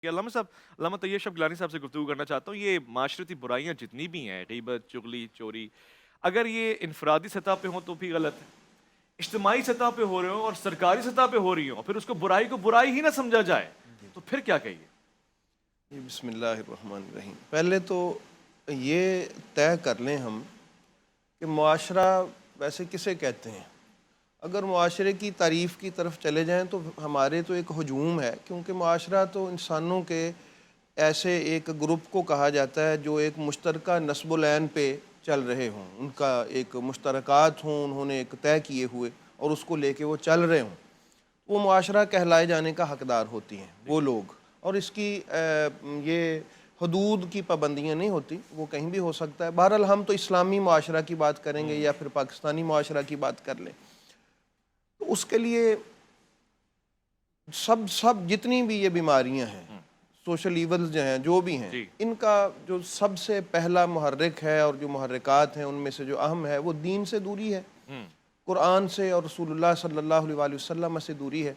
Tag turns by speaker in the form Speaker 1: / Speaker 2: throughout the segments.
Speaker 1: کہ علامہ صاحب، علامہ طیب شاہ گیلانی صاحب سے گفتگو کرنا چاہتا ہوں. یہ معاشرتی برائیاں جتنی بھی ہیں، غیبت، چغلی، چوری، اگر یہ انفرادی سطح پہ ہوں تو بھی غلط ہے، اجتماعی سطح پہ ہو رہے ہوں اور سرکاری سطح پہ ہو رہی ہوں، پھر اس کو برائی ہی نہ سمجھا جائے تو پھر کیا کہیے؟
Speaker 2: بسم اللہ الرحمن الرحیم. پہلے تو یہ طے کر لیں ہم کہ معاشرہ ویسے کسے کہتے ہیں. اگر معاشرے کی تعریف کی طرف چلے جائیں تو ہمارے تو ایک ہجوم ہے، کیونکہ معاشرہ تو انسانوں کے ایسے ایک گروپ کو کہا جاتا ہے جو ایک مشترکہ نسب العین پہ چل رہے ہوں، ان کا ایک مشترکات ہوں، انہوں نے ایک طے کیے ہوئے اور اس کو لے کے وہ چل رہے ہوں، وہ معاشرہ کہلائے جانے کا حقدار ہوتی ہیں وہ لوگ. اور اس کی یہ حدود کی پابندیاں نہیں ہوتی، وہ کہیں بھی ہو سکتا ہے. بہرحال ہم تو اسلامی معاشرہ کی بات کریں گے یا پھر پاکستانی معاشرہ کی بات کر لیں. تو اس کے لیے سب جتنی بھی یہ بیماریاں ہیں، سوشل ایولز جو ہیں، جو بھی ہیں، ان کا جو سب سے پہلا محرک ہے اور جو محرکات ہیں ان میں سے جو اہم ہے وہ دین سے دوری ہے، قرآن سے اور رسول اللہ صلی اللہ علیہ وآلہ وسلم سے دوری ہے.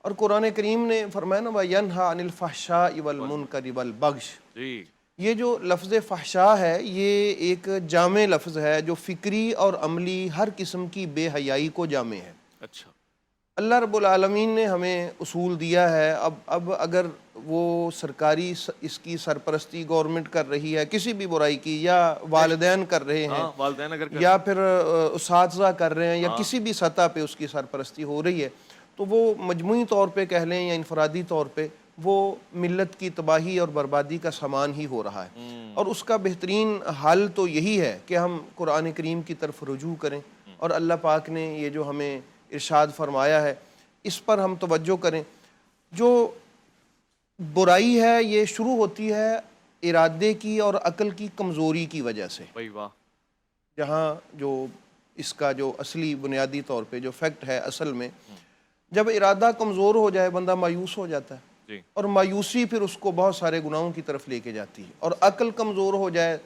Speaker 2: اور قرآن کریم نے فرمایا نا وَيَنْهَا عَنِ الْفَحْشَاءِ وَالْمُنْكَرِ وَالْبَغْيِ. یہ جو لفظ فحشا ہے یہ ایک جامع لفظ ہے جو فکری اور عملی ہر قسم کی بے حیائی کو جامع ہے.
Speaker 1: اچھا.
Speaker 2: اللہ رب العالمین نے ہمیں اصول دیا ہے. اب اگر وہ سرکاری اس کی سرپرستی گورنمنٹ کر رہی ہے کسی بھی برائی کی، یا والدین کر رہے ہیں،
Speaker 1: والدین اگر
Speaker 2: یا پھر اساتذہ کر رہے ہیں، یا کسی بھی سطح پہ اس کی سرپرستی ہو رہی ہے، تو وہ مجموعی طور پہ کہہ لیں یا انفرادی طور پہ وہ ملت کی تباہی اور بربادی کا سامان ہی ہو رہا ہے. اور اس کا بہترین حل تو یہی ہے کہ ہم قرآن کریم کی طرف رجوع کریں، اور اللہ پاک نے یہ جو ہمیں ارشاد فرمایا ہے اس پر ہم توجہ کریں. جو برائی ہے یہ شروع ہوتی ہے ارادے کی اور عقل کی کمزوری کی وجہ سے. جہاں جو اس کا جو اصلی بنیادی طور پہ جو فیکٹ ہے، اصل میں جب ارادہ کمزور ہو جائے بندہ مایوس ہو جاتا ہے، اور مایوسی پھر اس کو بہت سارے گناہوں کی طرف لے کے جاتی ہے. اور عقل کمزور ہو جائے،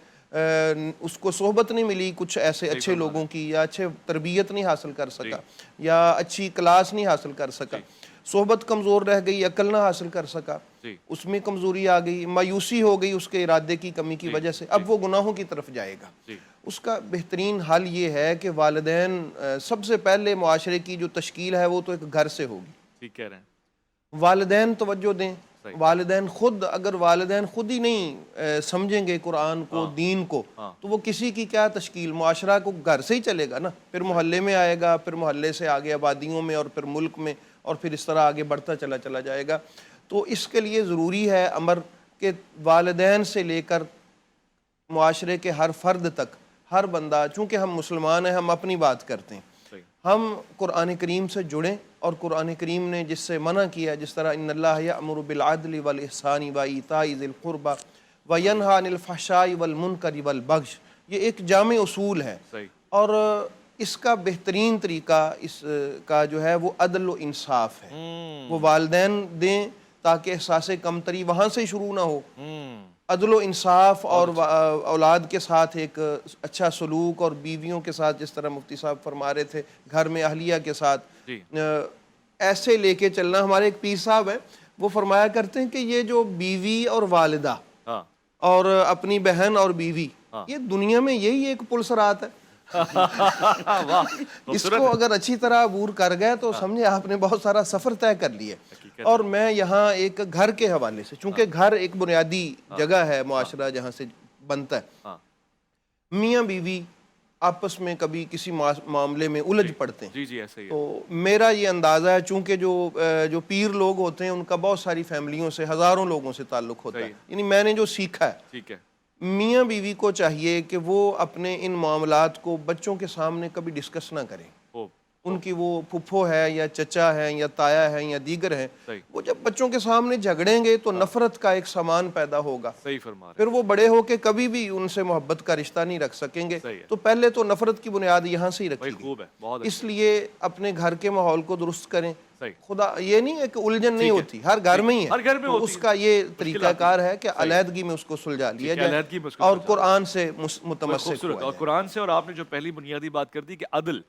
Speaker 2: اس کو صحبت نہیں ملی کچھ ایسے اچھے لوگوں کی، یا اچھے تربیت نہیں حاصل کر سکا، یا اچھی کلاس نہیں حاصل کر سکا، صحبت کمزور رہ گئی، عقل نہ حاصل کر سکا، اس میں کمزوری آ گئی، مایوسی ہو گئی اس کے ارادے کی کمی کی وجہ سے، اب وہ گناہوں کی طرف جائے گا. اس کا بہترین حل یہ ہے کہ والدین سب سے پہلے معاشرے کی جو تشکیل ہے وہ تو ایک گھر سے ہوگی.
Speaker 1: ٹھیک کہہ رہے ہیں.
Speaker 2: والدین توجہ دیں. والدین خود، اگر والدین خود ہی نہیں سمجھیں گے قرآن کو، دین کو، تو وہ کسی کی کیا تشکیل، معاشرہ کو گھر سے ہی چلے گا نا، پھر محلے میں آئے گا، پھر محلے سے آگے آبادیوں میں، اور پھر ملک میں، اور پھر اس طرح آگے بڑھتا چلا جائے گا. تو اس کے لیے ضروری ہے امر کہ والدین سے لے کر معاشرے کے ہر فرد تک، ہر بندہ، چونکہ ہم مسلمان ہیں ہم اپنی بات کرتے ہیں، ہم قرآن کریم سے جڑیں. اور قرآن کریم نے جس سے منع کیا، جس طرح ان اللہ یأمر بالعدل والإحسان وإیتاء ذی القربى وینہی عن الفحشاء والمنکر والبغی، یہ ایک جامع اصول ہے. اور اس کا بہترین طریقہ اس کا جو ہے وہ عدل و انصاف ہے. وہ والدین دیں تاکہ احساس کمتری وہاں سے شروع نہ ہو. عدل و انصاف اور اولاد کے ساتھ ایک اچھا سلوک، اور بیویوں کے ساتھ جس طرح مفتی صاحب فرما رہے تھے، گھر میں اہلیہ کے ساتھ ایسے لے کے چلنا. ہمارے ایک پیر صاحب ہیں، وہ فرمایا کرتے ہیں کہ یہ جو بیوی اور والدہ اور اپنی بہن اور بیوی، یہ دنیا میں یہی ایک پل صراط ہے. اس کو اگر اچھی طرح عبور کر گئے تو سمجھے آپ نے بہت سارا سفر طے کر لیا. اور میں یہاں ایک گھر کے حوالے سے، چونکہ گھر ایک بنیادی جگہ ہے معاشرہ جہاں سے بنتا ہے، میاں بیوی آپس میں کبھی کسی معاملے میں الجھ پڑتے ہیں. تو میرا یہ اندازہ ہے، چونکہ جو پیر لوگ ہوتے ہیں ان کا بہت ساری فیملیوں سے، ہزاروں لوگوں سے تعلق ہوتا ہے، یعنی میں نے جو سیکھا ہے، میاں بیوی کو چاہیے کہ وہ اپنے ان معاملات کو بچوں کے سامنے کبھی ڈسکس نہ کریں. ان کی وہ پھپھو ہے یا چچا ہے یا تایا ہے یا دیگر ہیں، وہ جب بچوں کے سامنے جھگڑیں گے تو نفرت کا ایک سامان پیدا ہوگا. پھر وہ بڑے ہو کے کبھی بھی ان سے محبت کا رشتہ نہیں رکھ سکیں گے. تو پہلے تو نفرت کی بنیاد یہاں سے ہی رکھی گئی. اس لیے اپنے گھر کے ماحول کو درست کریں. خدا یہ نہیں ہے کہ الجھن نہیں ہوتی، ہر گھر میں ہی ہے، تو اس کا یہ طریقہ کار ہے کہ علیحدگی میں اس کو سلجھا لیا جائے اور قرآن سے متمسک ہوا جائے.
Speaker 1: اور قرآن سے، اور آپ نے جو پہلی بنیادی بات کر دی کہ عدل